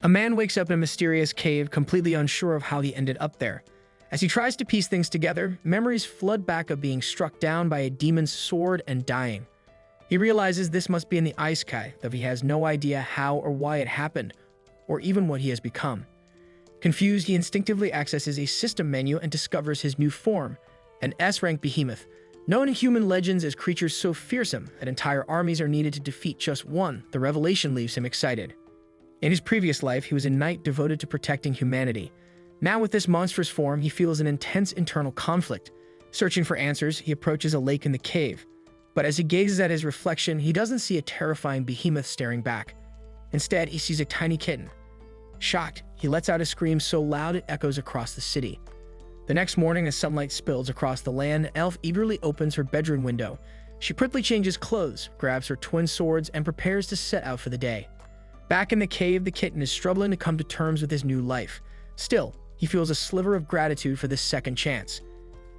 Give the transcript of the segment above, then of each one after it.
A man wakes up in a mysterious cave, completely unsure of how he ended up there. As he tries to piece things together, memories flood back of being struck down by a demon's sword and dying. He realizes this must be in the isekai, though he has no idea how or why it happened, or even what he has become. Confused, he instinctively accesses a system menu and discovers his new form, an S-rank Behemoth, known in human legends as creatures so fearsome that entire armies are needed to defeat just one. The revelation leaves him excited. In his previous life, he was a knight devoted to protecting humanity. Now with this monstrous form, he feels an intense internal conflict. Searching for answers, he approaches a lake in the cave. But as he gazes at his reflection, he doesn't see a terrifying behemoth staring back. Instead, he sees a tiny kitten. Shocked, he lets out a scream so loud it echoes across the city. The next morning, as sunlight spills across the land, Elf eagerly opens her bedroom window. She quickly changes clothes, grabs her twin swords, and prepares to set out for the day. Back in the cave, the kitten is struggling to come to terms with his new life. Still, he feels a sliver of gratitude for this second chance.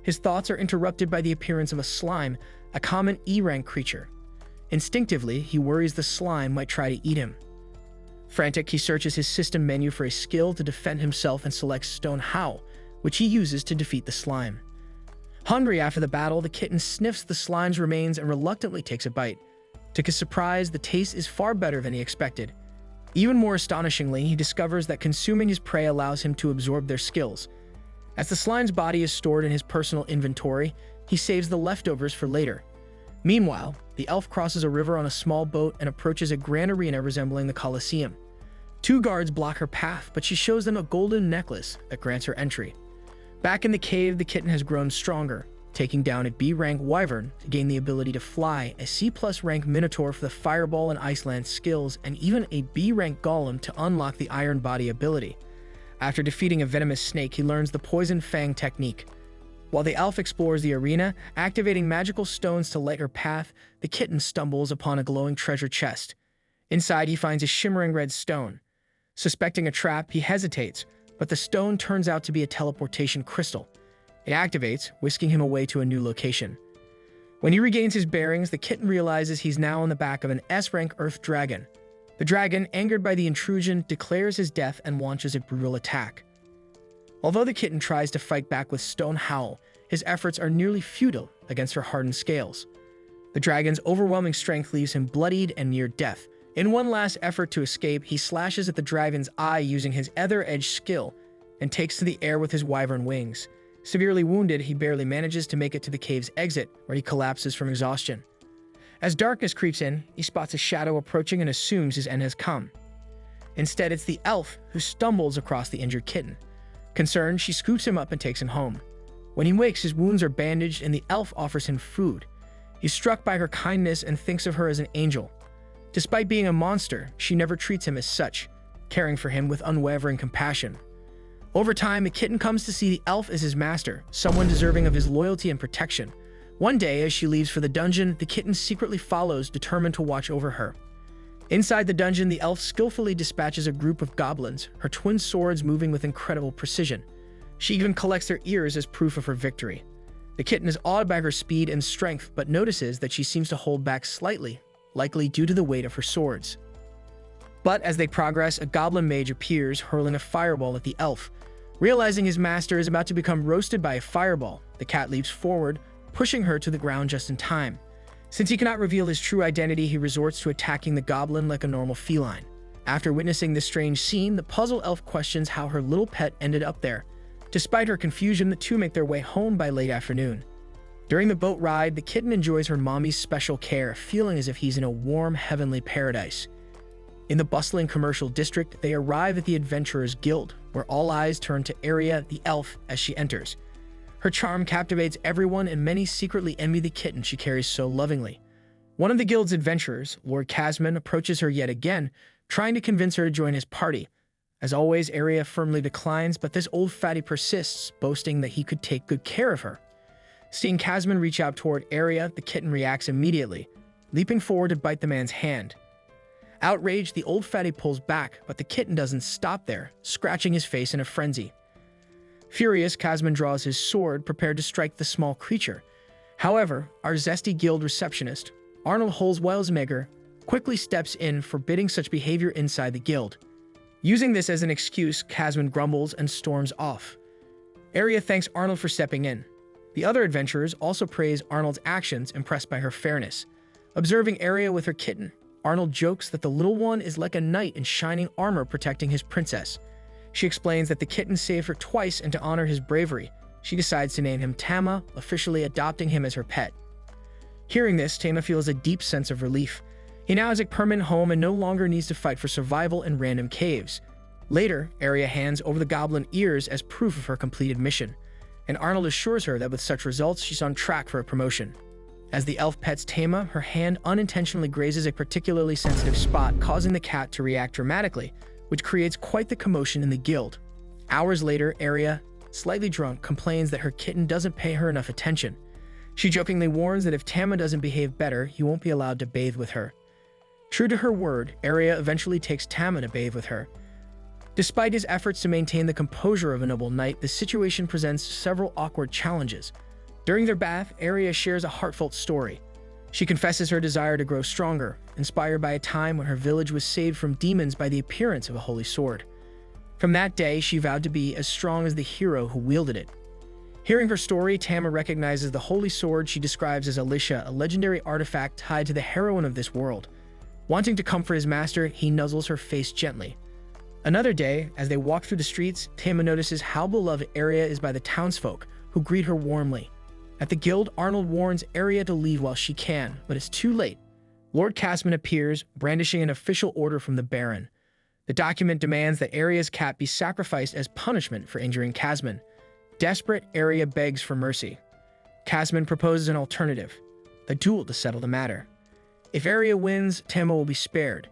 His thoughts are interrupted by the appearance of a slime, a common E-rank creature. Instinctively, he worries the slime might try to eat him. Frantic, he searches his system menu for a skill to defend himself and selects Stone Howl, which he uses to defeat the slime. Hungry after the battle, the kitten sniffs the slime's remains and reluctantly takes a bite. To his surprise, the taste is far better than he expected. Even more astonishingly, he discovers that consuming his prey allows him to absorb their skills. As the slime's body is stored in his personal inventory, he saves the leftovers for later. Meanwhile, the elf crosses a river on a small boat and approaches a grand arena resembling the Colosseum. Two guards block her path, but she shows them a golden necklace that grants her entry. Back in the cave, the kitten has grown stronger, taking down a B-rank wyvern to gain the ability to fly, a C+ rank minotaur for the fireball and ice lance skills, and even a B-rank golem to unlock the iron body ability. After defeating a venomous snake, he learns the poison fang technique. While the elf explores the arena, activating magical stones to light her path, the kitten stumbles upon a glowing treasure chest. Inside, he finds a shimmering red stone. Suspecting a trap, he hesitates, but the stone turns out to be a teleportation crystal. It activates, whisking him away to a new location. When he regains his bearings, the kitten realizes he's now on the back of an S-rank Earth Dragon. The dragon, angered by the intrusion, declares his death and launches a brutal attack. Although the kitten tries to fight back with Stone Howl, his efforts are nearly futile against her hardened scales. The dragon's overwhelming strength leaves him bloodied and near death. In one last effort to escape, he slashes at the dragon's eye using his Ether Edge skill and takes to the air with his wyvern wings. Severely wounded, he barely manages to make it to the cave's exit, where he collapses from exhaustion. As darkness creeps in, he spots a shadow approaching and assumes his end has come. Instead, it's the elf who stumbles across the injured kitten. Concerned, she scoops him up and takes him home. When he wakes, his wounds are bandaged and the elf offers him food. He's struck by her kindness and thinks of her as an angel. Despite being a monster, she never treats him as such, caring for him with unwavering compassion. Over time, the kitten comes to see the elf as his master, someone deserving of his loyalty and protection. One day, as she leaves for the dungeon, the kitten secretly follows, determined to watch over her. Inside the dungeon, the elf skillfully dispatches a group of goblins, her twin swords moving with incredible precision. She even collects their ears as proof of her victory. The kitten is awed by her speed and strength, but notices that she seems to hold back slightly, likely due to the weight of her swords. But as they progress, a goblin mage appears, hurling a fireball at the elf. Realizing his master is about to become roasted by a fireball, the cat leaps forward, pushing her to the ground just in time. Since he cannot reveal his true identity, he resorts to attacking the goblin like a normal feline. After witnessing this strange scene, the puzzle elf questions how her little pet ended up there. Despite her confusion, the two make their way home by late afternoon. During the boat ride, the kitten enjoys her mommy's special care, feeling as if he's in a warm, heavenly paradise. In the bustling commercial district, they arrive at the Adventurers Guild, where all eyes turn to Aria, the elf, as she enters. Her charm captivates everyone, and many secretly envy the kitten she carries so lovingly. One of the guild's adventurers, Lord Casman, approaches her yet again, trying to convince her to join his party. As always, Aria firmly declines, but this old fatty persists, boasting that he could take good care of her. Seeing Casman reach out toward Aria, the kitten reacts immediately, leaping forward to bite the man's hand. Outraged, the old fatty pulls back, but the kitten doesn't stop there, scratching his face in a frenzy. Furious, Casman draws his sword, prepared to strike the small creature. However, our zesty guild receptionist, Arnold Holzweilsmeger, quickly steps in, forbidding such behavior inside the guild. Using this as an excuse, Casman grumbles and storms off. Aria thanks Arnold for stepping in. The other adventurers also praise Arnold's actions, impressed by her fairness. Observing Aria with her kitten, Arnold jokes that the little one is like a knight in shining armor protecting his princess. She explains that the kitten saved her twice, and to honor his bravery, she decides to name him Tama, officially adopting him as her pet. Hearing this, Tama feels a deep sense of relief. He now has a permanent home and no longer needs to fight for survival in random caves. Later, Aria hands over the goblin ears as proof of her completed mission, and Arnold assures her that with such results, she's on track for a promotion. As the elf pets Tama, her hand unintentionally grazes a particularly sensitive spot, causing the cat to react dramatically, which creates quite the commotion in the guild. Hours later, Aria, slightly drunk, complains that her kitten doesn't pay her enough attention. She jokingly warns that if Tama doesn't behave better, he won't be allowed to bathe with her. True to her word, Aria eventually takes Tama to bathe with her. Despite his efforts to maintain the composure of a noble knight, the situation presents several awkward challenges. During their bath, Aria shares a heartfelt story. She confesses her desire to grow stronger, inspired by a time when her village was saved from demons by the appearance of a holy sword. From that day, she vowed to be as strong as the hero who wielded it. Hearing her story, Tama recognizes the holy sword she describes as Alicia, a legendary artifact tied to the heroine of this world. Wanting to comfort his master, he nuzzles her face gently. Another day, as they walk through the streets, Tama notices how beloved Aria is by the townsfolk, who greet her warmly. At the guild, Arnold warns Aria to leave while she can, but it's too late. Lord Casman appears, brandishing an official order from the Baron. The document demands that Aria's cat be sacrificed as punishment for injuring Casman. Desperate, Aria begs for mercy. Casman proposes an alternative, a duel to settle the matter. If Aria wins, Tama will be spared.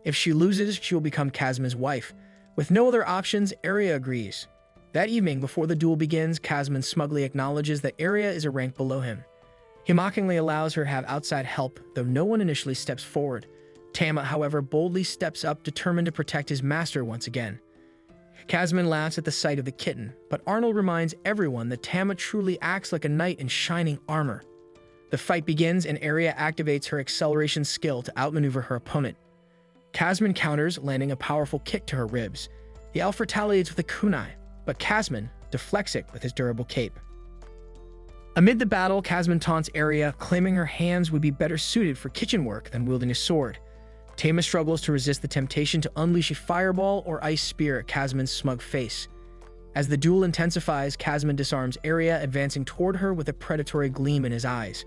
If she loses, she will become Casman's wife. With no other options, Aria agrees. That evening, before the duel begins, Casman smugly acknowledges that Aria is a rank below him. He mockingly allows her to have outside help, though no one initially steps forward. Tama, however, boldly steps up, determined to protect his master once again. Casman laughs at the sight of the kitten, but Arnold reminds everyone that Tama truly acts like a knight in shining armor. The fight begins, and Aria activates her acceleration skill to outmaneuver her opponent. Casman counters, landing a powerful kick to her ribs. The elf retaliates with a kunai, but Casman deflects it with his durable cape. Amid the battle, Casman taunts Aria, claiming her hands would be better suited for kitchen work than wielding a sword. Tama struggles to resist the temptation to unleash a fireball or ice spear at Casman's smug face. As the duel intensifies, Casman disarms Aria, advancing toward her with a predatory gleam in his eyes.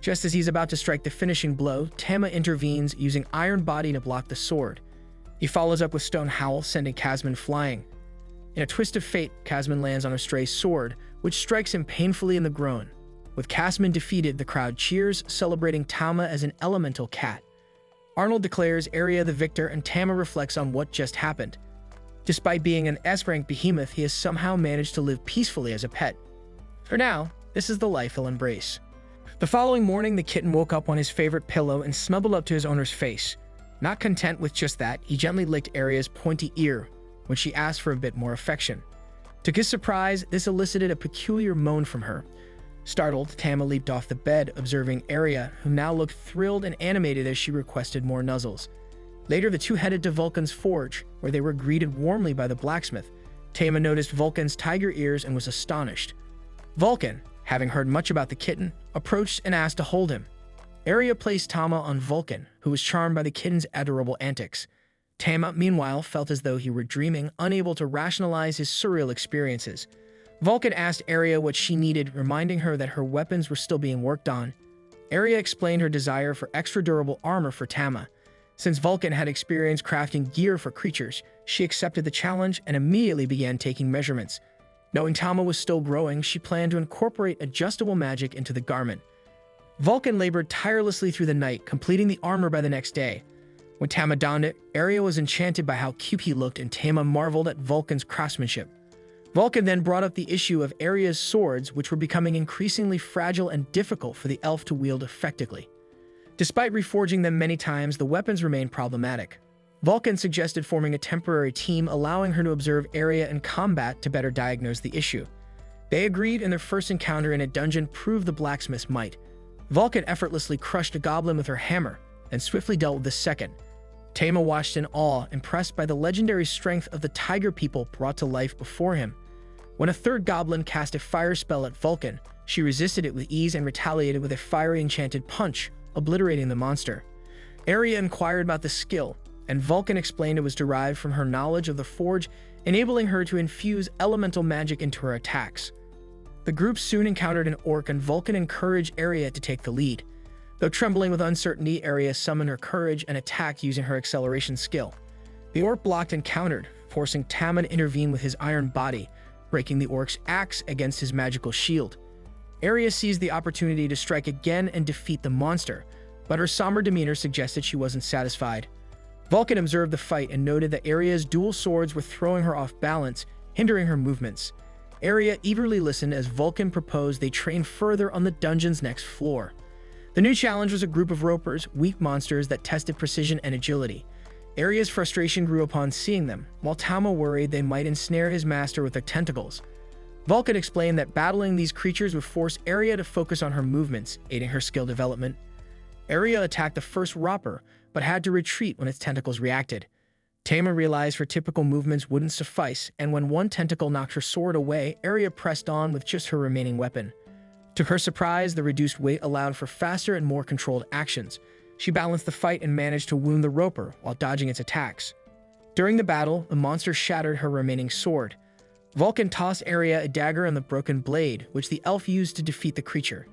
Just as he's about to strike the finishing blow, Tama intervenes, using Iron Body to block the sword. He follows up with Stone Howl, sending Casman flying. In a twist of fate, Casman lands on a stray sword, which strikes him painfully in the groin. With Casman defeated, the crowd cheers, celebrating Tama as an elemental cat. Arnold declares Aria the victor, and Tama reflects on what just happened. Despite being an S-rank behemoth, he has somehow managed to live peacefully as a pet. For now, this is the life he'll embrace. The following morning, the kitten woke up on his favorite pillow and snuggled up to his owner's face. Not content with just that, he gently licked Aria's pointy ear when she asked for a bit more affection. To his surprise, this elicited a peculiar moan from her. Startled, Tama leaped off the bed, observing Aria, who now looked thrilled and animated as she requested more nuzzles. Later, the two headed to Vulcan's forge, where they were greeted warmly by the blacksmith. Tama noticed Vulcan's tiger ears and was astonished. Vulcan, having heard much about the kitten, approached and asked to hold him. Aria placed Tama on Vulcan, who was charmed by the kitten's adorable antics. Tama, meanwhile, felt as though he were dreaming, unable to rationalize his surreal experiences. Vulcan asked Aria what she needed, reminding her that her weapons were still being worked on. Aria explained her desire for extra durable armor for Tama. Since Vulcan had experienced crafting gear for creatures, she accepted the challenge and immediately began taking measurements. Knowing Tama was still growing, she planned to incorporate adjustable magic into the garment. Vulcan labored tirelessly through the night, completing the armor by the next day. When Tama donned it, Aria was enchanted by how cute he looked, and Tama marveled at Vulcan's craftsmanship. Vulcan then brought up the issue of Aria's swords, which were becoming increasingly fragile and difficult for the elf to wield effectively. Despite reforging them many times, the weapons remained problematic. Vulcan suggested forming a temporary team, allowing her to observe Aria in combat to better diagnose the issue. They agreed, and their first encounter in a dungeon proved the blacksmith's might. Vulcan effortlessly crushed a goblin with her hammer, and swiftly dealt with the second. Tama watched in awe, impressed by the legendary strength of the tiger people brought to life before him. When a third goblin cast a fire spell at Vulcan, she resisted it with ease and retaliated with a fiery enchanted punch, obliterating the monster. Arya inquired about the skill, and Vulcan explained it was derived from her knowledge of the forge, enabling her to infuse elemental magic into her attacks. The group soon encountered an orc, and Vulcan encouraged Arya to take the lead. Though trembling with uncertainty, Arya summoned her courage and attacked using her acceleration skill. The orc blocked and countered, forcing Tama to intervene with his iron body, breaking the orc's axe against his magical shield. Arya seized the opportunity to strike again and defeat the monster, but her somber demeanor suggested she wasn't satisfied. Vulcan observed the fight and noted that Arya's dual swords were throwing her off balance, hindering her movements. Arya eagerly listened as Vulcan proposed they train further on the dungeon's next floor. The new challenge was a group of ropers, weak monsters that tested precision and agility. Arya's frustration grew upon seeing them, while Tama worried they might ensnare his master with their tentacles. Vulcan explained that battling these creatures would force Arya to focus on her movements, aiding her skill development. Arya attacked the first roper, but had to retreat when its tentacles reacted. Tama realized her typical movements wouldn't suffice, and when one tentacle knocked her sword away, Arya pressed on with just her remaining weapon. To her surprise, the reduced weight allowed for faster and more controlled actions. She balanced the fight and managed to wound the roper while dodging its attacks. During the battle, the monster shattered her remaining sword. Vulcan tossed Arya a dagger and the broken blade, which the elf used to defeat the creature.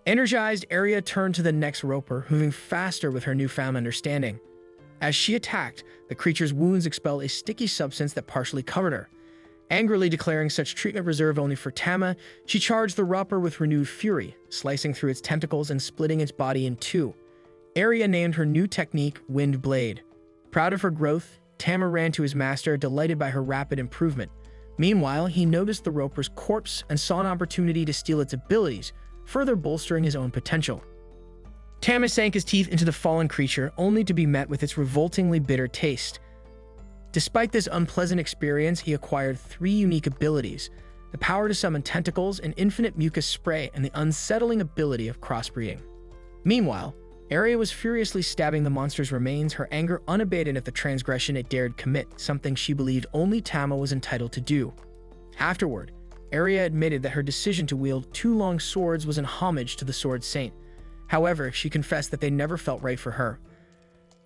Energized, Arya turned to the next roper, moving faster with her newfound understanding. As she attacked, the creature's wounds expelled a sticky substance that partially covered her. Angrily declaring such treatment reserved only for Tama, she charged the roper with renewed fury, slicing through its tentacles and splitting its body in two. Arya named her new technique Wind Blade. Proud of her growth, Tama ran to his master, delighted by her rapid improvement. Meanwhile, he noticed the roper's corpse and saw an opportunity to steal its abilities, further bolstering his own potential. Tama sank his teeth into the fallen creature, only to be met with its revoltingly bitter taste. Despite this unpleasant experience, he acquired 3 unique abilities: the power to summon tentacles, an infinite mucus spray, and the unsettling ability of crossbreeding. Meanwhile, Arya was furiously stabbing the monster's remains, her anger unabated at the transgression it dared commit, something she believed only Tama was entitled to do. Afterward, Arya admitted that her decision to wield 2 long swords was in homage to the Sword Saint. However, she confessed that they never felt right for her.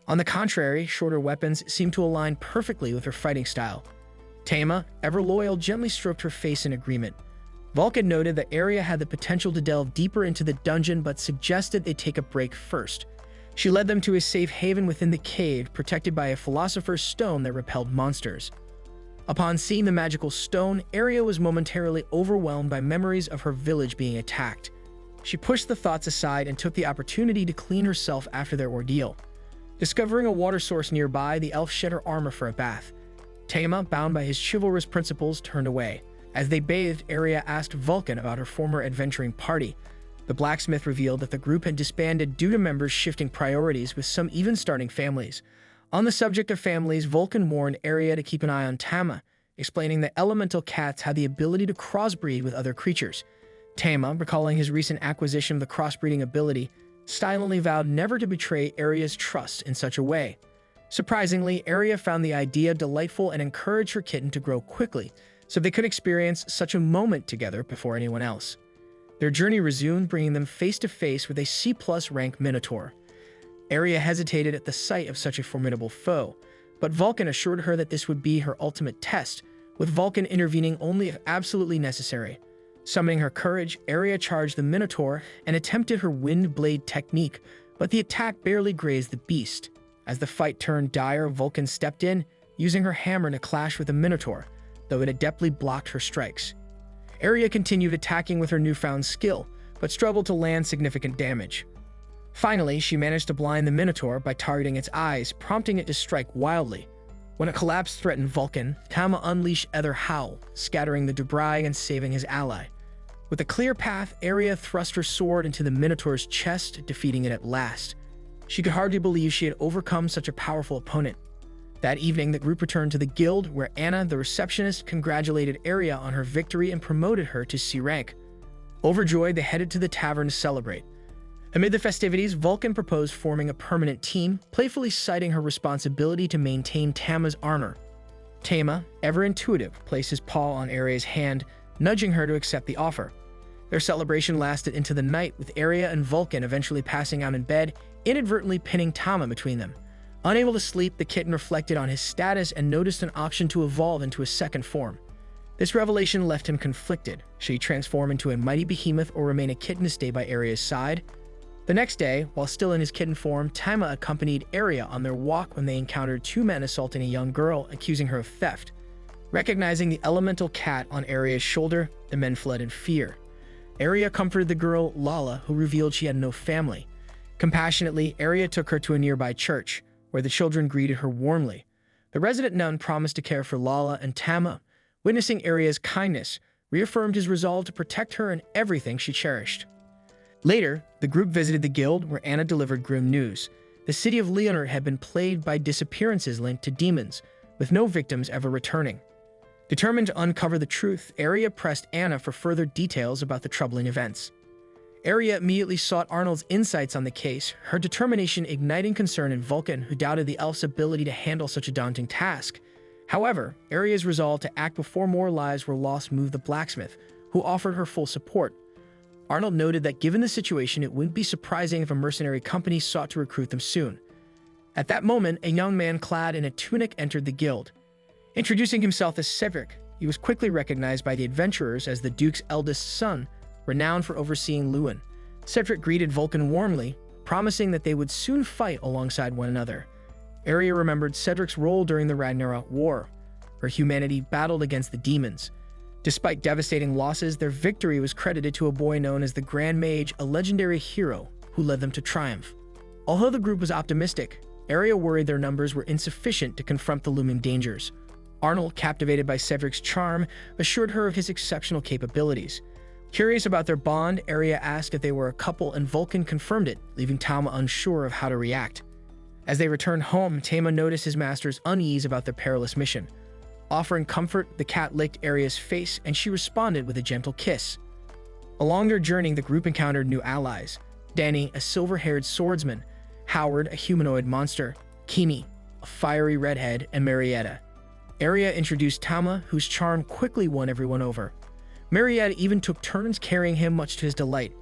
On the contrary, shorter weapons seemed to align perfectly with her fighting style. Tama, ever loyal, gently stroked her face in agreement. Vulcan noted that Arya had the potential to delve deeper into the dungeon, but suggested they take a break first. She led them to a safe haven within the cave, protected by a philosopher's stone that repelled monsters. Upon seeing the magical stone, Arya was momentarily overwhelmed by memories of her village being attacked. She pushed the thoughts aside and took the opportunity to clean herself after their ordeal. Discovering a water source nearby, the elf shed her armor for a bath. Tama, bound by his chivalrous principles, turned away. As they bathed, Arya asked Vulcan about her former adventuring party. The blacksmith revealed that the group had disbanded due to members shifting priorities, with some even starting families. On the subject of families, Vulcan warned Arya to keep an eye on Tama, explaining that elemental cats had the ability to crossbreed with other creatures. Tama, recalling his recent acquisition of the crossbreeding ability, silently vowed never to betray Arya's trust in such a way. Surprisingly, Arya found the idea delightful and encouraged her kitten to grow quickly, so they could experience such a moment together before anyone else. Their journey resumed, bringing them face to face with a C+ rank Minotaur. Arya hesitated at the sight of such a formidable foe, but Vulcan assured her that this would be her ultimate test, with Vulcan intervening only if absolutely necessary. Summoning her courage, Arya charged the Minotaur and attempted her Wind Blade technique, but the attack barely grazed the beast. As the fight turned dire, Vulcan stepped in, using her hammer to clash with the Minotaur, though it adeptly blocked her strikes. Arya continued attacking with her newfound skill, but struggled to land significant damage. Finally, she managed to blind the Minotaur by targeting its eyes, prompting it to strike wildly. When a collapse threatened Vulcan, Tama unleashed Ether Howl, scattering the debris and saving his ally. With a clear path, Arya thrust her sword into the Minotaur's chest, defeating it at last. She could hardly believe she had overcome such a powerful opponent. That evening, the group returned to the guild, where Anna, the receptionist, congratulated Arya on her victory and promoted her to C rank. Overjoyed, they headed to the tavern to celebrate. Amid the festivities, Vulcan proposed forming a permanent team, playfully citing her responsibility to maintain Tama's honor. Tama, ever intuitive, placed his paw on Aria's hand, nudging her to accept the offer. Their celebration lasted into the night, with Aria and Vulcan eventually passing out in bed, inadvertently pinning Tama between them. Unable to sleep, the kitten reflected on his status and noticed an option to evolve into a second form. This revelation left him conflicted. Should he transform into a mighty behemoth or remain a kitten to stay by Aria's side? The next day, while still in his kitten form, Tama accompanied Aria on their walk when they encountered two men assaulting a young girl, accusing her of theft. Recognizing the elemental cat on Aria's shoulder, the men fled in fear. Aria comforted the girl, Lala, who revealed she had no family. Compassionately, Aria took her to a nearby church, where the children greeted her warmly. The resident nun promised to care for Lala, and Tama, witnessing Aria's kindness, reaffirmed his resolve to protect her and everything she cherished. Later, the group visited the guild, where Anna delivered grim news. The city of Leonard had been plagued by disappearances linked to demons, with no victims ever returning. Determined to uncover the truth, Aria pressed Anna for further details about the troubling events. Aria immediately sought Arnold's insights on the case, her determination igniting concern in Vulcan, who doubted the elf's ability to handle such a daunting task. However, Aria's resolve to act before more lives were lost moved the blacksmith, who offered her full support. Arnold noted that given the situation, it wouldn't be surprising if a mercenary company sought to recruit them soon. At that moment, a young man clad in a tunic entered the guild. Introducing himself as Cedric, he was quickly recognized by the adventurers as the Duke's eldest son, renowned for overseeing Lewin. Cedric greeted Vulcan warmly, promising that they would soon fight alongside one another. Aria remembered Cedric's role during the Ragnarok War, where humanity battled against the demons. Despite devastating losses, their victory was credited to a boy known as the Grand Mage, a legendary hero who led them to triumph. Although the group was optimistic, Aria worried their numbers were insufficient to confront the looming dangers. Arnold, captivated by Cedric's charm, assured her of his exceptional capabilities. Curious about their bond, Aria asked if they were a couple, and Vulcan confirmed it, leaving Tama unsure of how to react. As they returned home, Tama noticed his master's unease about their perilous mission. Offering comfort, the cat licked Aria's face, and she responded with a gentle kiss. Along their journey, the group encountered new allies: Danny, a silver-haired swordsman; Howard, a humanoid monster; Kimi, a fiery redhead; and Marietta. Aria introduced Tama, whose charm quickly won everyone over. Marietta even took turns carrying him, much to his delight.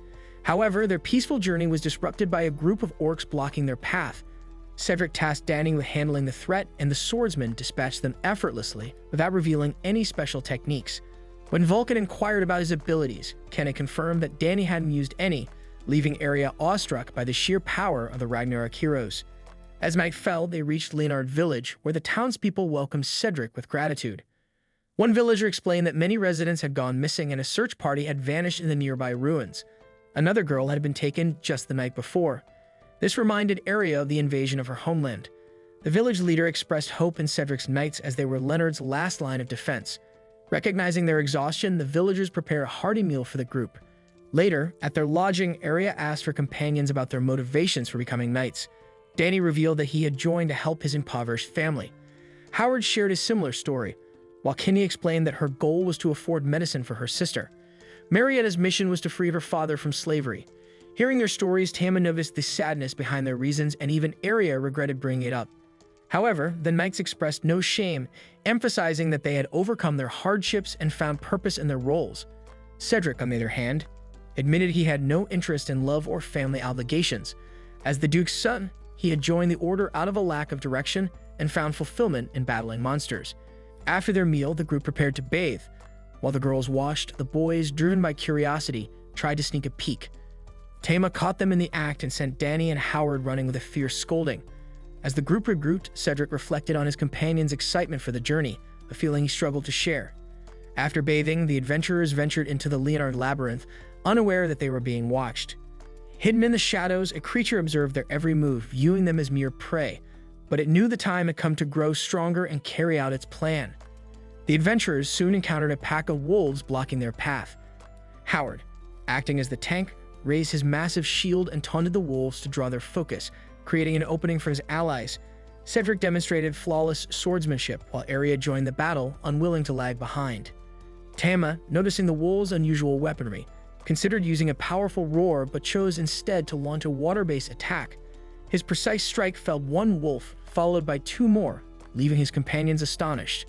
However, their peaceful journey was disrupted by a group of orcs blocking their path. Cedric tasked Danny with handling the threat, and the swordsman dispatched them effortlessly without revealing any special techniques. When Vulcan inquired about his abilities, Kenna confirmed that Danny hadn't used any, leaving Aria awestruck by the sheer power of the Ragnarok heroes. As night fell, they reached Leonard Village, where the townspeople welcomed Cedric with gratitude. One villager explained that many residents had gone missing and a search party had vanished in the nearby ruins. Another girl had been taken just the night before. This reminded Aria of the invasion of her homeland. The village leader expressed hope in Cedric's knights, as they were Leonard's last line of defense. Recognizing their exhaustion, the villagers prepared a hearty meal for the group. Later, at their lodging, Aria asked her companions about their motivations for becoming knights. Danny revealed that he had joined to help his impoverished family. Howard shared a similar story, while Kinney explained that her goal was to afford medicine for her sister. Marietta's mission was to free her father from slavery. Hearing their stories, Tama noticed the sadness behind their reasons, and even Aria regretted bringing it up. However, the knights expressed no shame, emphasizing that they had overcome their hardships and found purpose in their roles. Cedric, on the other hand, admitted he had no interest in love or family obligations. As the Duke's son, he had joined the order out of a lack of direction and found fulfillment in battling monsters. After their meal, the group prepared to bathe. While the girls washed, the boys, driven by curiosity, tried to sneak a peek. Tama caught them in the act and sent Danny and Howard running with a fierce scolding. As the group regrouped, Cedric reflected on his companion's excitement for the journey, a feeling he struggled to share. After bathing, the adventurers ventured into the Leonard Labyrinth, unaware that they were being watched. Hidden in the shadows, a creature observed their every move, viewing them as mere prey, but it knew the time had come to grow stronger and carry out its plan. The adventurers soon encountered a pack of wolves blocking their path. Howard, acting as the tank, raised his massive shield and taunted the wolves to draw their focus, creating an opening for his allies. Cedric demonstrated flawless swordsmanship, while Aria joined the battle, unwilling to lag behind. Tama, noticing the wolves' unusual weaponry, considered using a powerful roar but chose instead to launch a water-based attack. His precise strike felled one wolf, followed by two more, leaving his companions astonished.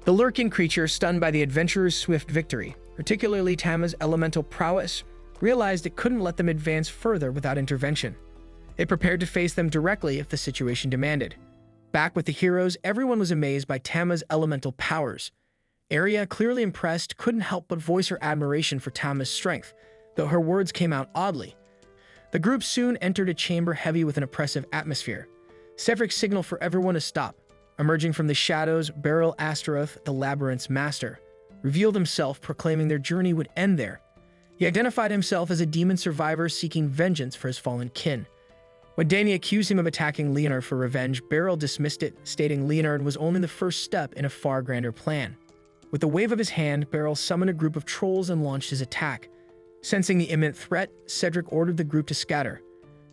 The lurking creature, stunned by the adventurer's swift victory, particularly Tama's elemental prowess, realized it couldn't let them advance further without intervention. It prepared to face them directly if the situation demanded. Back with the heroes, everyone was amazed by Tama's elemental powers. Arya, clearly impressed, couldn't help but voice her admiration for Tama's strength, though her words came out oddly. The group soon entered a chamber heavy with an oppressive atmosphere. Cedric signaled for everyone to stop. Emerging from the shadows, Beryl Astaroth, the labyrinth's master, revealed himself, proclaiming their journey would end there. He identified himself as a demon survivor seeking vengeance for his fallen kin. When Dany accused him of attacking Leonard for revenge, Beryl dismissed it, stating Leonard was only the first step in a far grander plan. With a wave of his hand, Beryl summoned a group of trolls and launched his attack. Sensing the imminent threat, Cedric ordered the group to scatter.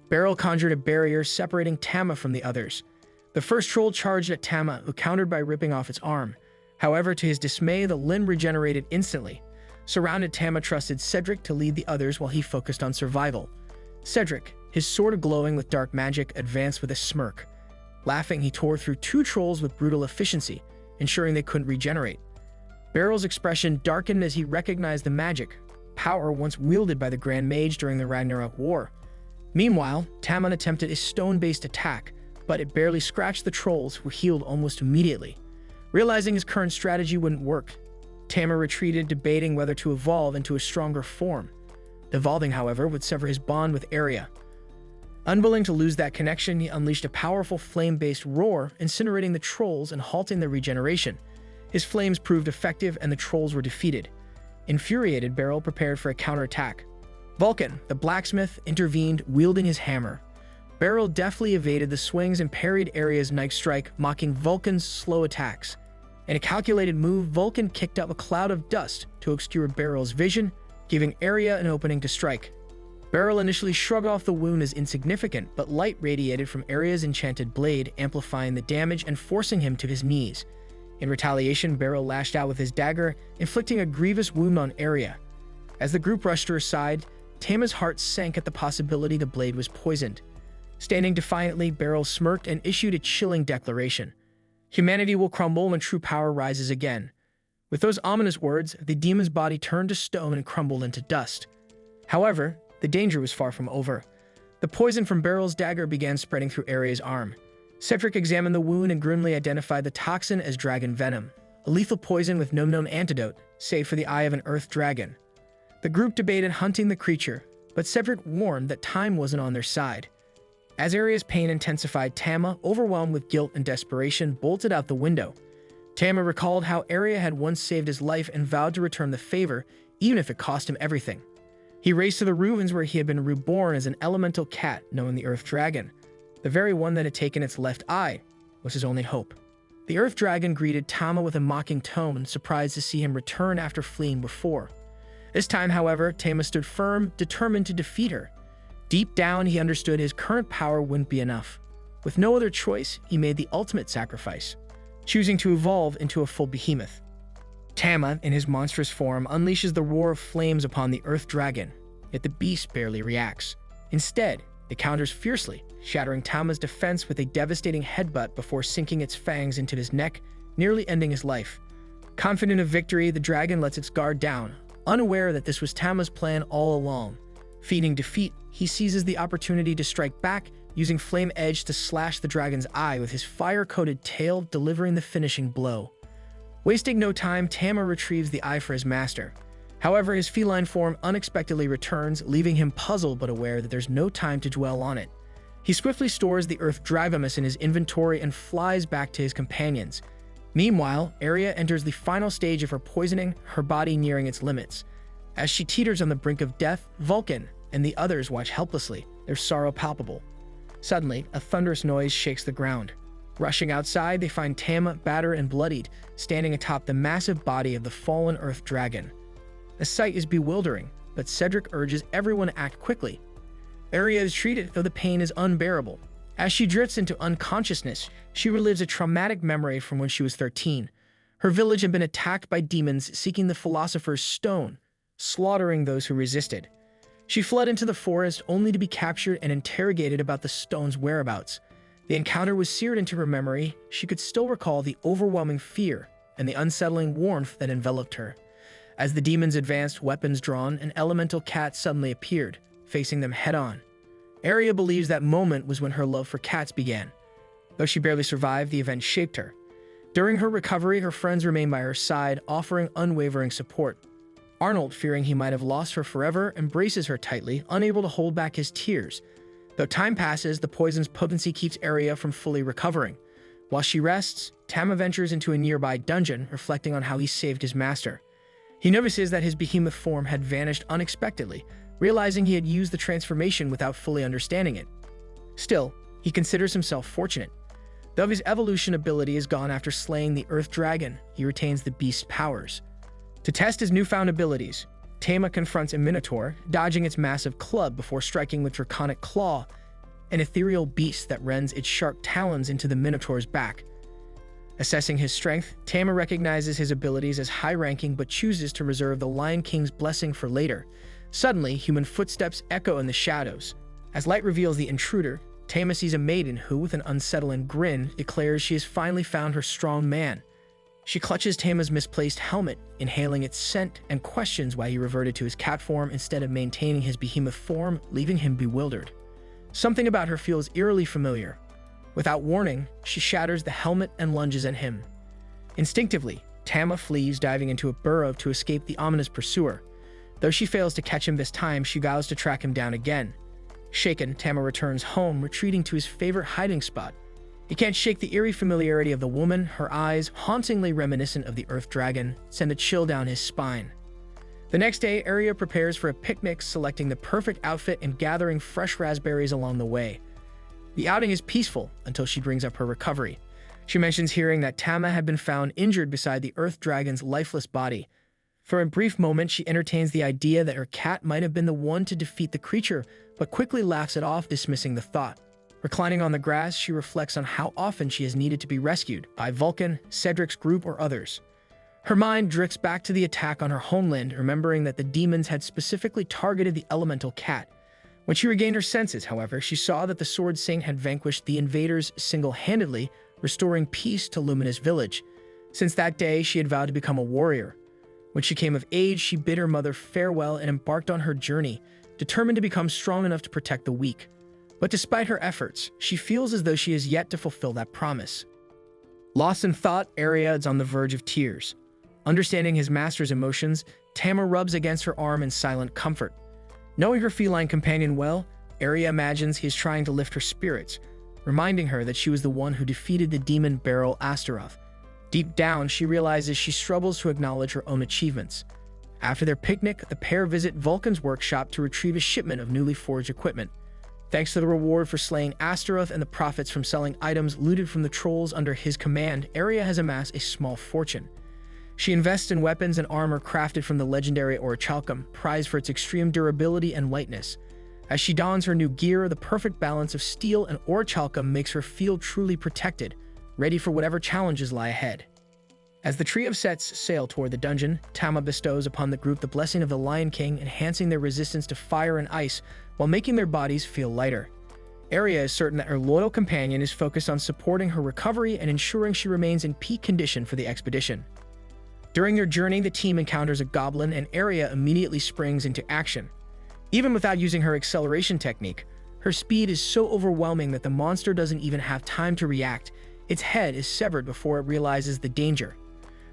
Beryl conjured a barrier separating Tama from the others. The first troll charged at Tama, who countered by ripping off its arm. However, to his dismay, the limb regenerated instantly. Surrounded, Tama trusted Cedric to lead the others while he focused on survival. Cedric, his sword glowing with dark magic, advanced with a smirk. Laughing, he tore through two trolls with brutal efficiency, ensuring they couldn't regenerate. Beryl's expression darkened as he recognized the magic, power once wielded by the Grand Mage during the Ragnarok War. Meanwhile, Tamon attempted a stone-based attack, but it barely scratched the trolls, who healed almost immediately. Realizing his current strategy wouldn't work, Tama retreated, debating whether to evolve into a stronger form. Evolving, however, would sever his bond with Arya. Unwilling to lose that connection, he unleashed a powerful flame-based roar, incinerating the trolls and halting their regeneration. His flames proved effective and the trolls were defeated. Infuriated, Beryl prepared for a counterattack. Vulcan, the blacksmith, intervened, wielding his hammer. Beryl deftly evaded the swings and parried Arya's knife strike, mocking Vulcan's slow attacks. In a calculated move, Vulcan kicked up a cloud of dust to obscure Beryl's vision, giving Arya an opening to strike. Beryl initially shrugged off the wound as insignificant, but light radiated from Arya's enchanted blade, amplifying the damage and forcing him to his knees. In retaliation, Beryl lashed out with his dagger, inflicting a grievous wound on Arya. As the group rushed to her side, Tama's heart sank at the possibility the blade was poisoned. Standing defiantly, Beryl smirked and issued a chilling declaration. Humanity will crumble when true power rises again. With those ominous words, the demon's body turned to stone and crumbled into dust. However, the danger was far from over. The poison from Beryl's dagger began spreading through Arya's arm. Cedric examined the wound and grimly identified the toxin as dragon venom, a lethal poison with no known antidote, save for the eye of an earth dragon. The group debated hunting the creature, but Cedric warned that time wasn't on their side. As Arya's pain intensified, Tama, overwhelmed with guilt and desperation, bolted out the window. Tama recalled how Arya had once saved his life and vowed to return the favor, even if it cost him everything. He raced to the ruins where he had been reborn as an elemental cat, knowing the Earth Dragon. The very one that had taken its left eye was his only hope. The Earth Dragon greeted Tama with a mocking tone, surprised to see him return after fleeing before. This time, however, Tama stood firm, determined to defeat her. Deep down, he understood his current power wouldn't be enough. With no other choice, he made the ultimate sacrifice, choosing to evolve into a full behemoth. Tama, in his monstrous form, unleashes the roar of flames upon the Earth Dragon, yet the beast barely reacts. Instead, it counters fiercely, shattering Tama's defense with a devastating headbutt before sinking its fangs into his neck, nearly ending his life. Confident of victory, the dragon lets its guard down, unaware that this was Tama's plan all along. Feeding defeat, he seizes the opportunity to strike back, using Flame Edge to slash the dragon's eye with his fire-coated tail, delivering the finishing blow. Wasting no time, Tama retrieves the eye for his master. However, his feline form unexpectedly returns, leaving him puzzled but aware that there's no time to dwell on it. He swiftly stores the Earth Dragomus in his inventory and flies back to his companions. Meanwhile, Arya enters the final stage of her poisoning, her body nearing its limits. As she teeters on the brink of death, Vulcan and the others watch helplessly, their sorrow palpable. Suddenly, a thunderous noise shakes the ground. Rushing outside, they find Tama, battered and bloodied, standing atop the massive body of the fallen Earth Dragon. The sight is bewildering, but Cedric urges everyone to act quickly. Arya is treated, though the pain is unbearable. As she drifts into unconsciousness, she relives a traumatic memory from when she was 13. Her village had been attacked by demons seeking the Philosopher's Stone, slaughtering those who resisted. She fled into the forest only to be captured and interrogated about the stone's whereabouts. The encounter was seared into her memory. She could still recall the overwhelming fear and the unsettling warmth that enveloped her. As the demons advanced, weapons drawn, an elemental cat suddenly appeared, facing them head-on. Aria believes that moment was when her love for cats began. Though she barely survived, the event shaped her. During her recovery, her friends remained by her side, offering unwavering support. Arnold, fearing he might have lost her forever, embraces her tightly, unable to hold back his tears. Though time passes, the poison's potency keeps Aria from fully recovering. While she rests, Tama ventures into a nearby dungeon, reflecting on how he saved his master. He notices that his behemoth form had vanished unexpectedly, realizing he had used the transformation without fully understanding it. Still, he considers himself fortunate. Though his evolution ability is gone after slaying the Earth Dragon, he retains the beast's powers. To test his newfound abilities, Tama confronts a minotaur, dodging its massive club before striking with draconic claw, an ethereal beast that rends its sharp talons into the minotaur's back. Assessing his strength, Tama recognizes his abilities as high-ranking but chooses to reserve the Lion King's blessing for later. Suddenly, human footsteps echo in the shadows. As light reveals the intruder, Tama sees a maiden who, with an unsettling grin, declares she has finally found her strong man. She clutches Tama's misplaced helmet, inhaling its scent, and questions why he reverted to his cat form instead of maintaining his behemoth form, leaving him bewildered. Something about her feels eerily familiar. Without warning, she shatters the helmet and lunges at him. Instinctively, Tama flees, diving into a burrow to escape the ominous pursuer. Though she fails to catch him this time, she vows to track him down again. Shaken, Tama returns home, retreating to his favorite hiding spot. He can't shake the eerie familiarity of the woman. Her eyes, hauntingly reminiscent of the Earth Dragon, send a chill down his spine. The next day, Aria prepares for a picnic, selecting the perfect outfit and gathering fresh raspberries along the way. The outing is peaceful until she brings up her recovery. She mentions hearing that Tama had been found injured beside the Earth Dragon's lifeless body. For a brief moment, she entertains the idea that her cat might have been the one to defeat the creature, but quickly laughs it off, dismissing the thought. Reclining on the grass, she reflects on how often she has needed to be rescued by Vulcan, Cedric's group, or others. Her mind drifts back to the attack on her homeland, remembering that the demons had specifically targeted the elemental cat. When she regained her senses, however, she saw that the Sword Saint had vanquished the invaders single-handedly, restoring peace to Luminous Village. Since that day, she had vowed to become a warrior. When she came of age, she bid her mother farewell and embarked on her journey, determined to become strong enough to protect the weak. But despite her efforts, she feels as though she is yet to fulfill that promise. Lost in thought, Aria is on the verge of tears. Understanding his master's emotions, Tama rubs against her arm in silent comfort. Knowing her feline companion well, Aria imagines he is trying to lift her spirits, reminding her that she was the one who defeated the demon Beryl Astaroth. Deep down, she realizes she struggles to acknowledge her own achievements. After their picnic, the pair visit Vulcan's workshop to retrieve a shipment of newly forged equipment. Thanks to the reward for slaying Astaroth and the profits from selling items looted from the trolls under his command, Aria has amassed a small fortune. She invests in weapons and armor crafted from the legendary orichalcum, prized for its extreme durability and lightness. As she dons her new gear, the perfect balance of steel and orichalcum makes her feel truly protected, ready for whatever challenges lie ahead. As the trio sets sail toward the dungeon, Tama bestows upon the group the blessing of the Lion King, enhancing their resistance to fire and ice while making their bodies feel lighter. Aria is certain that her loyal companion is focused on supporting her recovery and ensuring she remains in peak condition for the expedition. During their journey, the team encounters a goblin and Aria immediately springs into action. Even without using her acceleration technique, her speed is so overwhelming that the monster doesn't even have time to react. Its head is severed before it realizes the danger.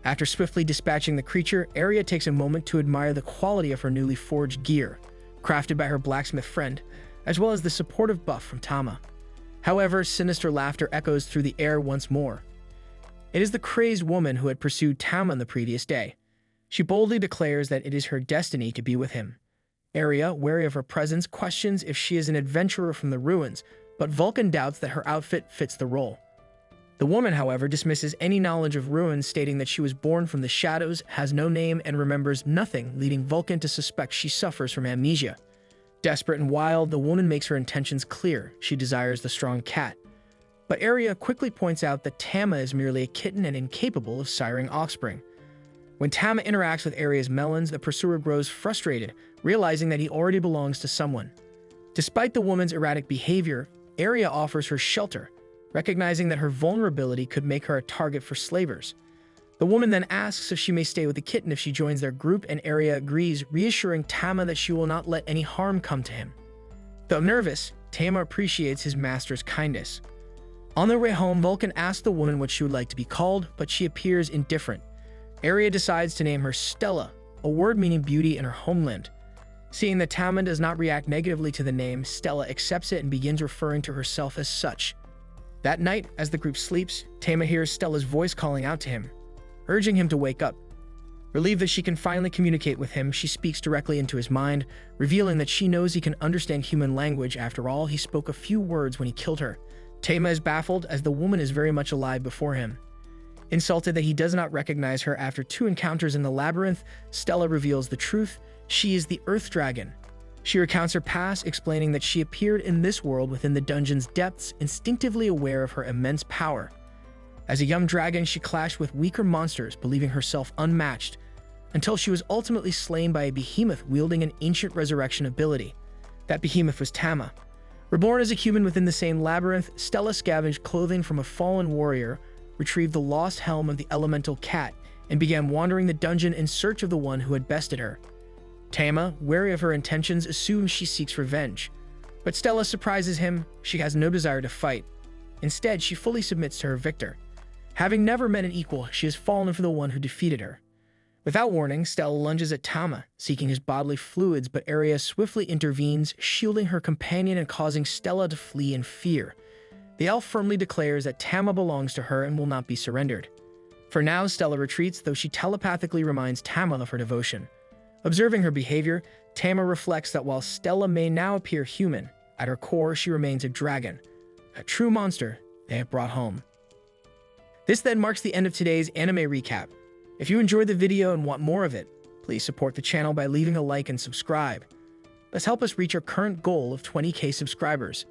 After swiftly dispatching the creature, Aria takes a moment to admire the quality of her newly forged gear, crafted by her blacksmith friend, as well as the supportive buff from Tama. However, sinister laughter echoes through the air once more. It is the crazed woman who had pursued Tama the previous day. She boldly declares that it is her destiny to be with him. Aria, wary of her presence, questions if she is an adventurer from the ruins, but Vulcan doubts that her outfit fits the role. The woman, however, dismisses any knowledge of ruins, stating that she was born from the shadows, has no name, and remembers nothing, leading Vulcan to suspect she suffers from amnesia. Desperate and wild, the woman makes her intentions clear. She desires the strong cat. But Aria quickly points out that Tama is merely a kitten and incapable of siring offspring. When Tama interacts with Aria's melons, the pursuer grows frustrated, realizing that he already belongs to someone. Despite the woman's erratic behavior, Aria offers her shelter, recognizing that her vulnerability could make her a target for slavers. The woman then asks if she may stay with the kitten if she joins their group, and Aria agrees, reassuring Tama that she will not let any harm come to him. Though nervous, Tama appreciates his master's kindness. On their way home, Vulcan asks the woman what she would like to be called, but she appears indifferent. Aria decides to name her Stella, a word meaning beauty in her homeland. Seeing that Tama does not react negatively to the name, Stella accepts it and begins referring to herself as such. That night, as the group sleeps, Tama hears Stella's voice calling out to him, urging him to wake up. Relieved that she can finally communicate with him, she speaks directly into his mind, revealing that she knows he can understand human language. After all, he spoke a few words when he killed her. Tama is baffled, as the woman is very much alive before him. Insulted that he does not recognize her after 2 encounters in the labyrinth, Stella reveals the truth. She is the Earth Dragon. She recounts her past, explaining that she appeared in this world within the dungeon's depths, instinctively aware of her immense power. As a young dragon, she clashed with weaker monsters, believing herself unmatched, until she was ultimately slain by a behemoth wielding an ancient resurrection ability. That behemoth was Tama. Reborn as a human within the same labyrinth, Stella scavenged clothing from a fallen warrior, retrieved the lost helm of the elemental cat, and began wandering the dungeon in search of the one who had bested her. Tama, wary of her intentions, assumes she seeks revenge. But Stella surprises him. She has no desire to fight. Instead, she fully submits to her victor. Having never met an equal, she has fallen for the one who defeated her. Without warning, Stella lunges at Tama, seeking his bodily fluids, but Aria swiftly intervenes, shielding her companion and causing Stella to flee in fear. The elf firmly declares that Tama belongs to her and will not be surrendered. For now, Stella retreats, though she telepathically reminds Tama of her devotion. Observing her behavior, Tama reflects that while Stella may now appear human, at her core she remains a dragon, a true monster they have brought home. This then marks the end of today's anime recap. If you enjoyed the video and want more of it, please support the channel by leaving a like and subscribe. Let's help us reach our current goal of 20,000 subscribers.